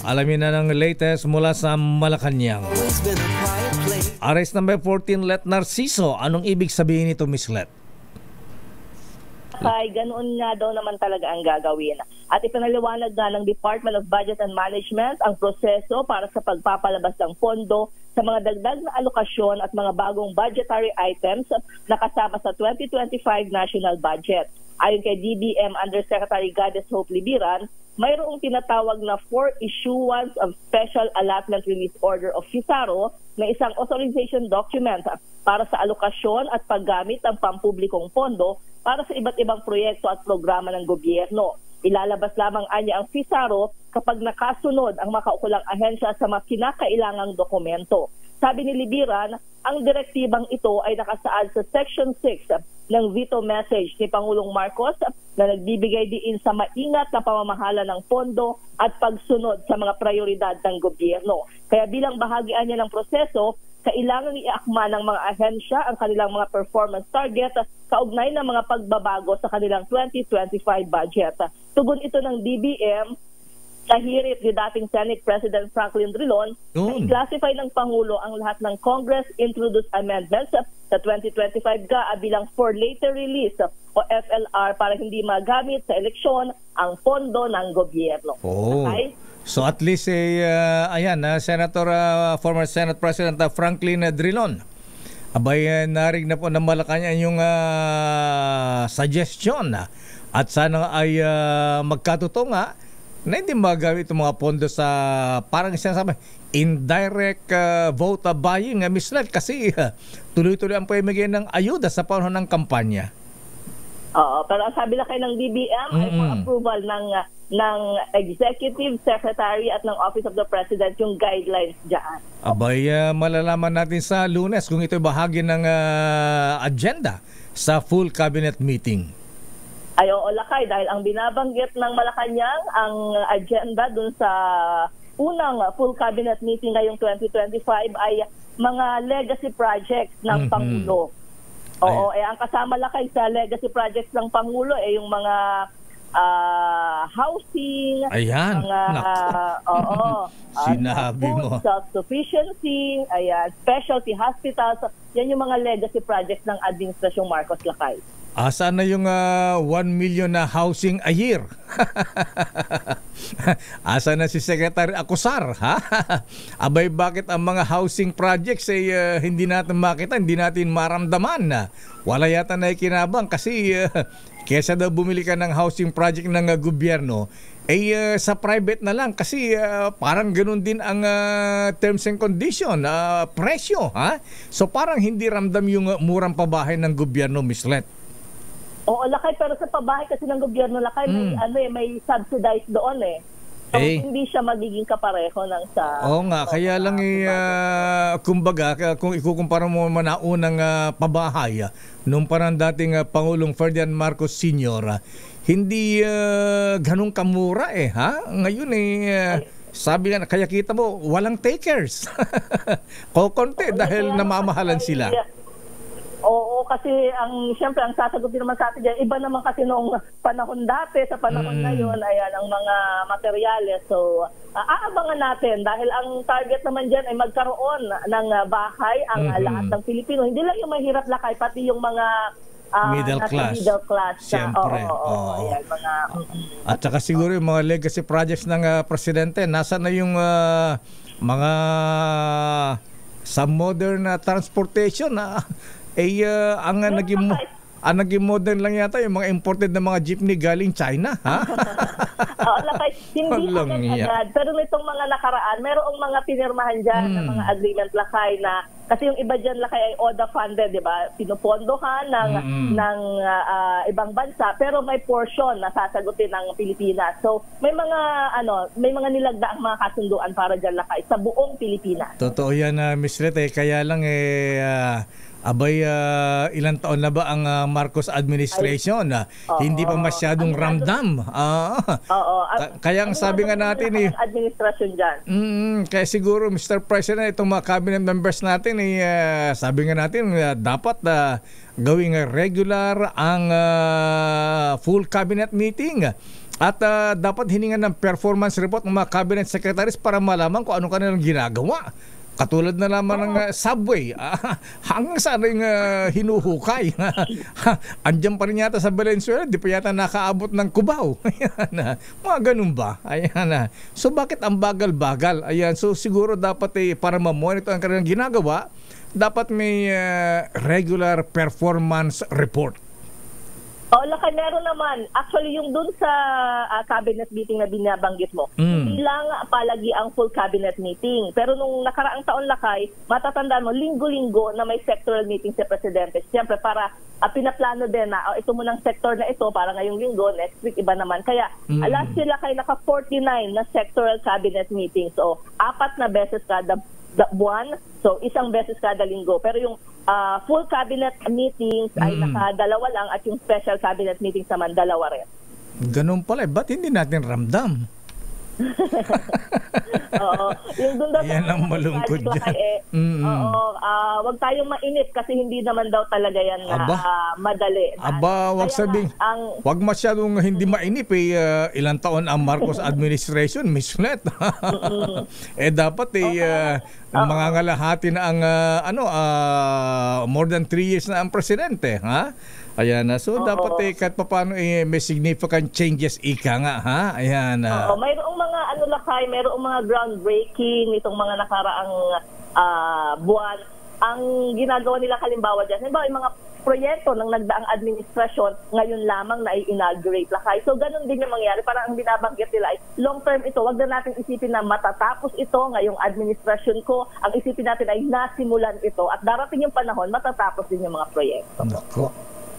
Alamin na ng latest mula sa Malacanang. Arrest number 14, Let Narciso. Anong ibig sabihin nito, Miss Let? Ay, ganoon nga daw naman talaga ang gagawin. At ipinaliwanag na ng Department of Budget and Management ang proseso para sa pagpapalabas ng pondo sa mga dagdag na alokasyon at mga bagong budgetary items na kasama sa 2025 national budget. Ayon kay DBM Undersecretary Goddess Hope Libiran, mayroong tinatawag na 4 issuance of Special Allotment Release Order of FISARO na isang authorization document para sa alokasyon at paggamit ng pampublikong pondo para sa iba't ibang proyekto at programa ng gobyerno. Ilalabas lamang anya ang FISARO kapag nakasunod ang makaukulang ahensya sa mga kinakailangang dokumento. Sabi ni Libiran, ang direktibang ito ay nakasaad sa Section 6 ng veto message ni Pangulong Marcos na nagbibigay diin sa maingat na pamamahala ng pondo at pagsunod sa mga prioridad ng gobyerno. Kaya bilang bahagi niya ng proseso, kailangan iakma ng mga ahensya ang kanilang mga performance target kaugnay ng mga pagbabago sa kanilang 2025 budget. Tugon ito ng DBM sa hirit ni dating Senate President Franklin Drilon na i-classify ng Pangulo ang lahat ng Congress-introduced amendments sa 2025 GAA bilang for later release o FLR para hindi magamit sa eleksyon ang pondo ng gobyerno. Okay? So at least ayan, Senator, former Senate President Franklin Drilon, abay narig na po ng Malacanang yung suggestion at sana ay magkatotoo nga na hindi magamit itong mga pondo sa parang sinasabi indirect vote buying, Miss Let, kasi tuloy-tuloy ang pamimigay ng ayuda sa panahon ng kampanya. Oo, pero ang sabi na kayo ng DBM ay for approval ng Executive Secretary at ng Office of the President yung guidelines dyan. Abay, malalaman natin sa Lunes kung ito'y bahagi ng agenda sa full cabinet meeting. Ay, oo, Lakay, dahil ang binabanggit ng Malacanang ang agenda dun sa unang full cabinet meeting ngayong 2025 ay mga legacy projects ng Pangulo. Oo, ang kasama Lakay sa legacy projects ng Pangulo yung mga housing, ayan, mga sinabi mo, self-sufficiency, ayan, specialty hospitals, yan yung mga legacy projects ng Administrasyong Marcos, Lakay. Asa na yung 1 million na housing a year? Asa na si Secretary Acosar? Ha? Abay, bakit ang mga housing projects ay hindi natin makita, hindi natin maramdaman na wala yata na ikinabang kasi kesa daw bumili ka ng housing project ng gobyerno, sa private na lang kasi parang ganun din ang terms and condition, presyo. Ha? So parang hindi ramdam yung murang pabahay ng gobyerno, Miss Let. Oo, Lakay, pero sa pabahay kasi ng gobyerno, Lakay, may subsidized doon So, hindi siya magiging kapareho ng sa... Oo nga, kaya lang kumbaga, kung ikukumpara mo manaunang pabahay, nung parang dating Pangulong Ferdinand Marcos Sr., hindi ganun kamura ha? Ngayon sabi nga, kaya kita mo, walang takers. Kokonti dahil namamahalan sila. Oo, kasi siyempre ang sasagutin naman sa atin dyan, iba naman kasi noong panahon dati, sa panahon ngayon, ayan, ang mga materyales. So, aabangan natin dahil ang target naman dyan ay magkaroon ng bahay ang lahat ng Pilipino. Hindi lang yung mahirap Lakay, pati yung mga middle class. Siyempre. Ayan, mga, at saka siguro yung mga legacy projects ng presidente, nasa na yung mga sa modern transportation ang naging modern lang yata yung mga imported na mga jeepney galing China, ha? Lakay, hindi agad. Pero nitong mga nakaraan, mayroong mga pinirmahan dyan ng mga agreement, Lakay, na kasi yung iba dyan, Lakay, ay ODA funded, di ba? Pinupondohan ng ibang bansa, pero may portion na sasagutin ng Pilipinas. So, may mga nilagda ang mga kasunduan para dyan, Lakay, sa buong Pilipinas. Totoo yan, Miss Let, kaya lang Abay, ilang taon na ba ang Marcos administration? Hindi pa masyadong ramdam. Kaya ang sabi nga natin administrasyon dyan. Kaya siguro, Mr. President, itong mga cabinet members natin, sabi nga natin, dapat gawing regular ang full cabinet meeting. At dapat hiningan ng performance report ng mga cabinet secretaries para malaman kung ano kanilang ginagawa. Katulad na naman ng subway. Hanggang saan rin hinuhukay. Andiyan pa rin yata sa Valenzuela, di pa yata nakaabot ng Cubao. Ayan, mga ganun ba? Ayan, so bakit ang bagal-bagal? Ayan, so siguro dapat para ma-monitor ang kanilang ginagawa, dapat may regular performance report. Lakay, meron naman. Actually, yung dun sa cabinet meeting na binabanggit mo, hindi lang palagi ang full cabinet meeting. Pero nung nakaraang taon, Lakay, matatandaan mo, linggo-linggo na may sectoral meeting sa Presidente. Siyempre, para pinaplano din na ito mo ng sector na ito, para ngayong linggo, next week, iba naman. Kaya, last year, Lakay, naka-49 na sectoral cabinet meetings. So, 4 na beses kada buwan, so isang beses kada linggo. Pero yung full cabinet meetings ay naka-2 lang at yung special cabinet meetings naman 2 rin. Ganun pala. Ba't hindi natin ramdam? Yung dun daw yan ang malungkot dyan. Wag tayong mainip kasi hindi naman daw talaga yan madali. Wag sabing, wag masyadong hindi mainip ilang taon ang Marcos administration, Miss Let. Dapat mangangalahati na ang more than 3 years na ang presidente, ha? Ayan na. So dapat kahit paano may significant changes ika nga, ha? Ayan na. Mayroong mga Lakay, mayroong mga groundbreaking itong mga nakaraang buwan. Ang ginagawa nila kalimbawa dyan, halimbawa yung mga proyekto ng nagdaang administrasyon ngayon lamang na i-inaugurate, Lakay. So ganun din yung mangyari. Parang ang binabanggit nila ay long term ito. Wag na natin isipin na matatapos ito ngayong administrasyon ko. Ang isipin natin ay nasimulan ito at darating yung panahon matatapos din yung mga proyekto. Nako.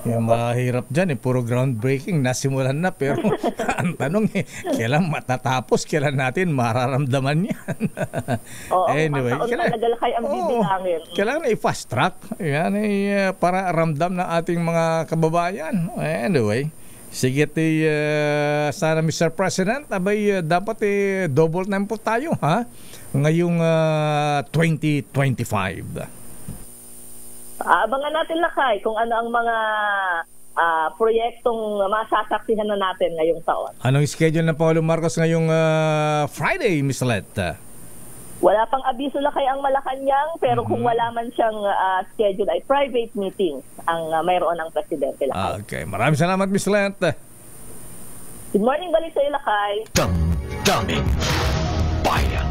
Yung mahirap dyan, puro groundbreaking, nasimulan na, pero ang tanong kailan matatapos, kailan natin mararamdaman yan? Anyway, kailangan i-fast track, yan, para ramdam ng ating mga kababayan. Anyway, sige, sana Mr. President, dapat double time po tayo, ha? Ngayong 2025. Abangan natin, Lakay, kung ano ang mga proyektong masasaksihan na natin ngayong taon. Anong schedule ng Pangulong Marcos ngayong Friday, Ms. Let? Wala pang abiso, Lakay, ang Malacanang, pero kung wala man siyang schedule ay private meetings ang mayroon ng Presidente, Lakay. Okay, maraming salamat, Ms. Let. Good morning, balik sa iyo, Lakay. Daming bayan.